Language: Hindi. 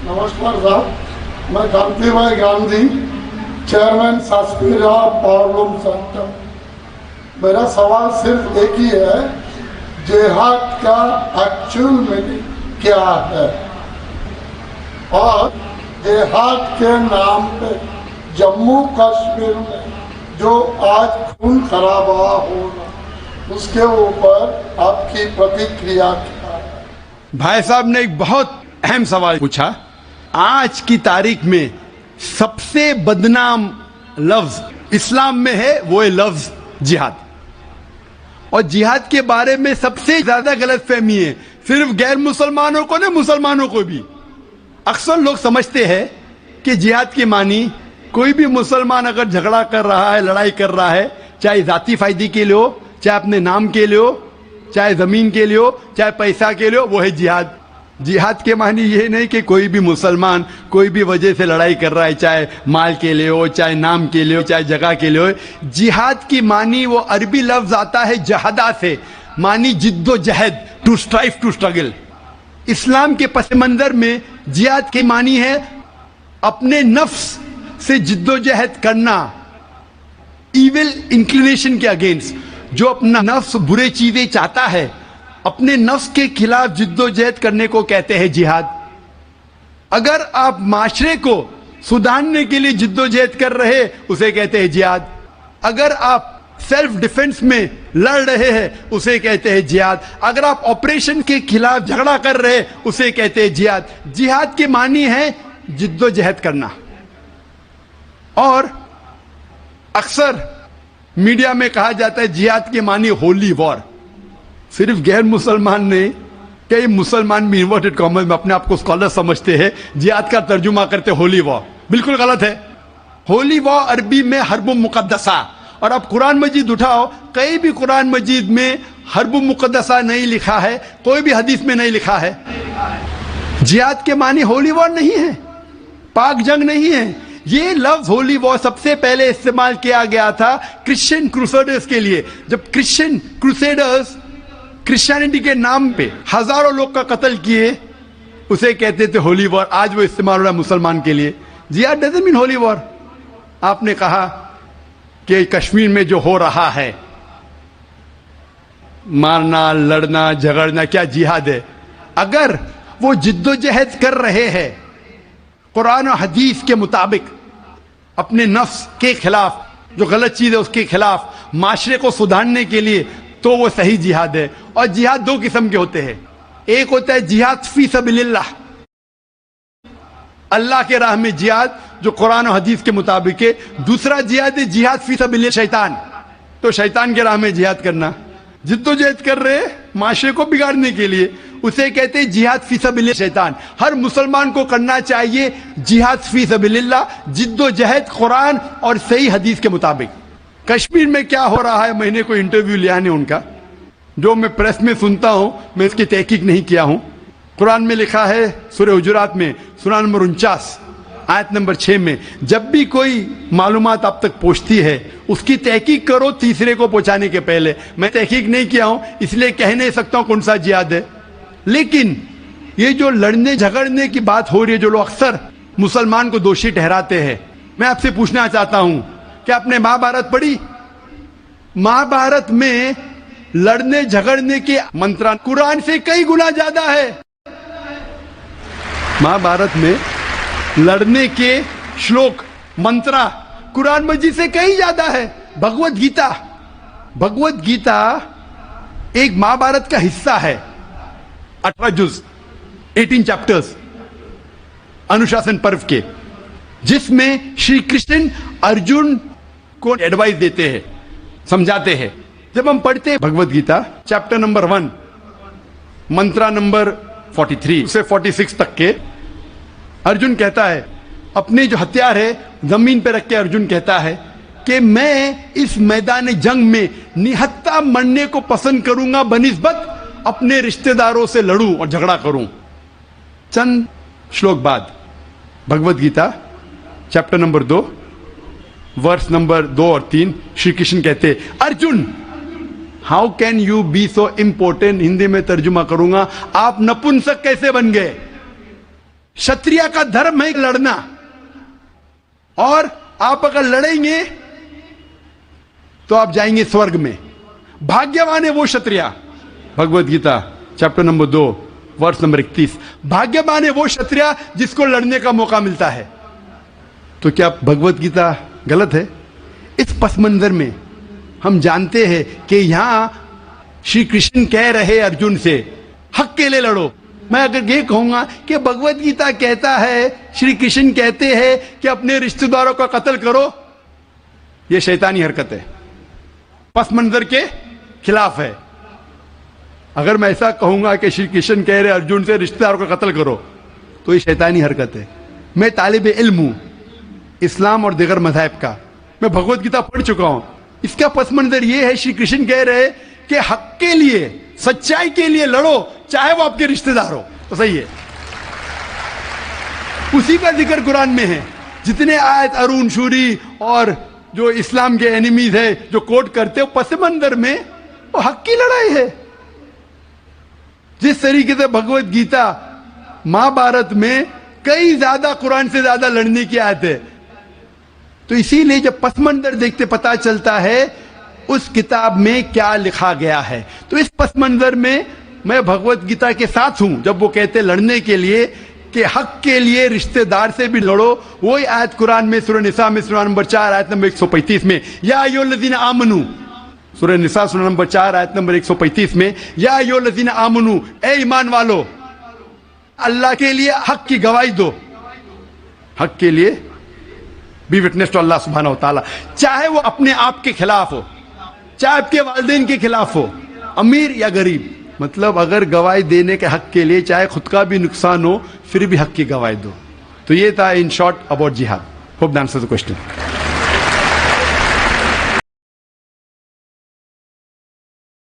नमस्कार साहब, मैं कांति भाई गांधी, चेयरमैन सासपीरा पावरलूम सेंटर। मेरा सवाल सिर्फ एक ही है, जिहाद का एक्चुअल मीनिंग क्या है और जिहाद के नाम पे जम्मू कश्मीर में जो आज खून खराबा हो रहा, उसके ऊपर आपकी प्रतिक्रिया क्या है? भाई साहब ने एक बहुत अहम सवाल पूछा। आज की तारीख में सबसे बदनाम लफ्ज इस्लाम में है, वो है लफ्ज जिहाद। और जिहाद के बारे में सबसे ज्यादा गलतफहमी है, सिर्फ गैर मुसलमानों को नहीं, मुसलमानों को भी। अक्सर लोग समझते हैं कि जिहाद की मानी कोई भी मुसलमान अगर झगड़ा कर रहा है, लड़ाई कर रहा है, चाहे जाती फायदे के लिए हो, चाहे अपने नाम के लिए हो, चाहे जमीन के लिए हो, चाहे पैसा के लिए हो, वो है जिहाद। जिहाद के मानी ये नहीं कि कोई भी मुसलमान कोई भी वजह से लड़ाई कर रहा है, चाहे माल के लिए हो, चाहे नाम के लिए हो, चाहे जगह के लिए हो। जिहाद की मानी वो अरबी लफ्ज आता है जहदा से, मानी जिद्दोजहद, टू स्ट्राइव, टू स्ट्रगल। इस्लाम के पस मंजर में जिहाद की मानी है अपने नफ्स से जिद्दोजहद करना, इविल इंक्लिनेशन के अगेंस्ट। जो अपना नफ्स बुरे चीजें चाहता है, अपने नफ्स के खिलाफ जिद्दोजहद करने को कहते हैं जिहाद। अगर आप माशरे को सुधारने के लिए जिद्दोजहद कर रहे, उसे कहते हैं जिहाद। अगर आप सेल्फ डिफेंस में लड़ रहे हैं, उसे कहते हैं जिहाद। अगर आप ऑपरेशन के खिलाफ झगड़ा कर रहे हैं, उसे कहते हैं जिहाद। जिहाद की मानी है जिद्दोजहद करना। और अक्सर मीडिया में कहा जाता है जिहाद की मानी होली वॉर। सिर्फ गैर मुसलमान ने, कई मुसलमान भी इन्वर्टेड कॉमर्स में अपने आप को स्कॉलर समझते हैं, जिहाद का तर्जुमा करते होली वॉर। बिल्कुल गलत है। होली वॉर अरबी में हर्ब मुकद्दसा, और आप कुरान मजीद उठाओ, कहीं भी कुरान मजीद में हर्ब मुकद्दसा नहीं लिखा है, कोई भी हदीस में नहीं लिखा है। जिहाद के मानी होली वॉर नहीं है, पाक जंग नहीं है। ये लफ्ज होली वॉर सबसे पहले इस्तेमाल किया गया था क्रिश्चियन क्रूसेडर्स के लिए। जब क्रिश्चियन क्रूसेडर्स क्रिश्चियनिटी के नाम पे हजारों लोग का कत्ल किए, उसे कहते थे होली वॉर। आज वो इस्तेमाल हो रहा है मुसलमान के लिए। जिहाद डजंट मीन होली वॉर। आपने कहा कि कश्मीर में जो हो रहा है, मारना, लड़ना, झगड़ना, क्या जिहाद है? अगर वो जिद्दोजहद कर रहे हैं कुरान और हदीस के मुताबिक, अपने नफ्स के खिलाफ, जो गलत चीज है उसके खिलाफ, माशरे को सुधारने के लिए, तो वो सही जिहाद है। और जिहाद दो किस्म के होते हैं। एक होता है जिहाद फी सबीलिल्लाह, अल्लाह के राह में जिहाद, जो कुरान और हदीस के मुताबिक है। दूसरा जिहाद है जिहाद फी सबीलिल्लाह शैतान, तो शैतान के राह में जिहाद करना। जिद्दोजहद कर रहे हैं माशरे को बिगाड़ने के लिए, उसे कहते हैं जिहाद फी सबीलिल्लाह शैतान। हर मुसलमान को करना चाहिए जिहाद फी सबीलिल्लाह, जिद्दोजहद कुरान और सही हदीस के मुताबिक। कश्मीर में क्या हो रहा है, मैंने कोई इंटरव्यू लिया नहीं उनका, जो मैं प्रेस में सुनता हूं, मैं इसकी तहकीक नहीं किया हूं। कुरान में लिखा है सूरह हुजुरात में, सूरह नंबर 49 आयत नंबर 6 में, जब भी कोई मालूमात आप तक पहुंचती है, उसकी तहकीक करो तीसरे को पहुंचाने के पहले। मैं तहकीक नहीं किया हूं, इसलिए कह नहीं सकता हूं कौन सा जिहाद है। लेकिन ये जो लड़ने झगड़ने की बात हो रही है, जो लोग अक्सर मुसलमान को दोषी ठहराते हैं, मैं आपसे पूछना चाहता हूं कि आपने महाभारत पढ़ी? महाभारत में लड़ने झगड़ने के मंत्र कुरान से कई गुना ज्यादा है। महाभारत में लड़ने के श्लोक, मंत्र कुरान मजीद से कई ज्यादा है। भगवत गीता, भगवत गीता एक महाभारत का हिस्सा है। 18 जुज, 18 चैप्टर्स अनुशासन पर्व के, जिसमें श्री कृष्ण अर्जुन को एडवाइस देते हैं, समझाते हैं। जब हम पढ़ते हैं भगवत गीता चैप्टर नंबर 1, मंत्र नंबर 43 से 46 तक के, अर्जुन कहता है, अपने जो हथियार है जमीन पे रख के अर्जुन कहता है कि मैं इस मैदान जंग में निहत्ता मरने को पसंद करूंगा बनिस्बत अपने रिश्तेदारों से लड़ूं और झगड़ा करूं। चंद श्लोक बाद Bhagavad Gita chapter number 2 verse number 2 और 3 श्री कृष्ण कहते, Arjun how can you be so important, Hindi में तर्जुमा करूंगा, आप नपुंसक कैसे बन गए? क्षत्रिय का धर्म है लड़ना, और आप अगर लड़ेंगे तो आप जाएंगे स्वर्ग में। भाग्यवान है वो क्षत्रिय, भगवत गीता चैप्टर नंबर 2 वर्ष नंबर 31। भाग्यवान है वो क्षत्रिय जिसको लड़ने का मौका मिलता है। तो क्या भगवत गीता गलत है? इस पस मंजर में हम जानते हैं कि यहां श्री कृष्ण कह रहे अर्जुन से हक के लिए लड़ो। मैं अगर ये कहूंगा कि भगवत गीता कहता है, श्री कृष्ण कहते हैं कि अपने रिश्तेदारों का कत्ल करो, यह शैतानी हरकत है, पस मंजर के खिलाफ है। अगर मैं ऐसा कहूंगा कि श्री कृष्ण कह रहे अर्जुन से रिश्तेदारों का कत्ल करो, तो ये शैतानी हरकत है। मैं तालिब इल्म हूं इस्लाम और दीगर मज़हब का, मैं भगवत गीता पढ़ चुका हूं। इसका पस मंजर यह है, श्री कृष्ण कह रहे कि हक के लिए, सच्चाई के लिए लड़ो, चाहे वो आपके रिश्तेदार हो। तो सही है, उसी का जिक्र कुरान में है। जितने आयत अरुण शूरी और जो इस्लाम के एनिमीज है जो कोट करते हो, पस मंजर में वो हक की लड़ाई है। जिस तरीके से भगवत गीता महाभारत में कई ज्यादा कुरान से ज्यादा लड़ने की आयत है, तो इसीलिए जब पस मंजर देखते पता चलता है उस किताब में क्या लिखा गया है। तो इस पस मंजर में मैं भगवत गीता के साथ हूं जब वो कहते लड़ने के लिए कि हक के लिए रिश्तेदार से भी लड़ो। वही आयत कुरान में सूरह निसा में सूरह नंबर 4 आयत नंबर 135 में, या अय्युहल्लज़ीना आमनू, सूरह निसा सूरह नंबर 4 आयत नंबर 135 में, या अय्युहल्लज़ीना आमनू, ए ईमान वालो, अल्लाह के लिए हक की गवाही दो। हक के लिए बी विटनेस टू अल्लाह सुब्हानहू व तआला, चाहे वो अपने आप के खिलाफ हो, चाहे आपके वालिदैन के खिलाफ हो, अमीर या गरीब। मतलब अगर गवाही देने के हक के लिए चाहे खुद का भी नुकसान हो, फिर भी हक की गवाही दो। तो ये था इन शॉर्ट अबाउट जिहाद। Hope that answers the question.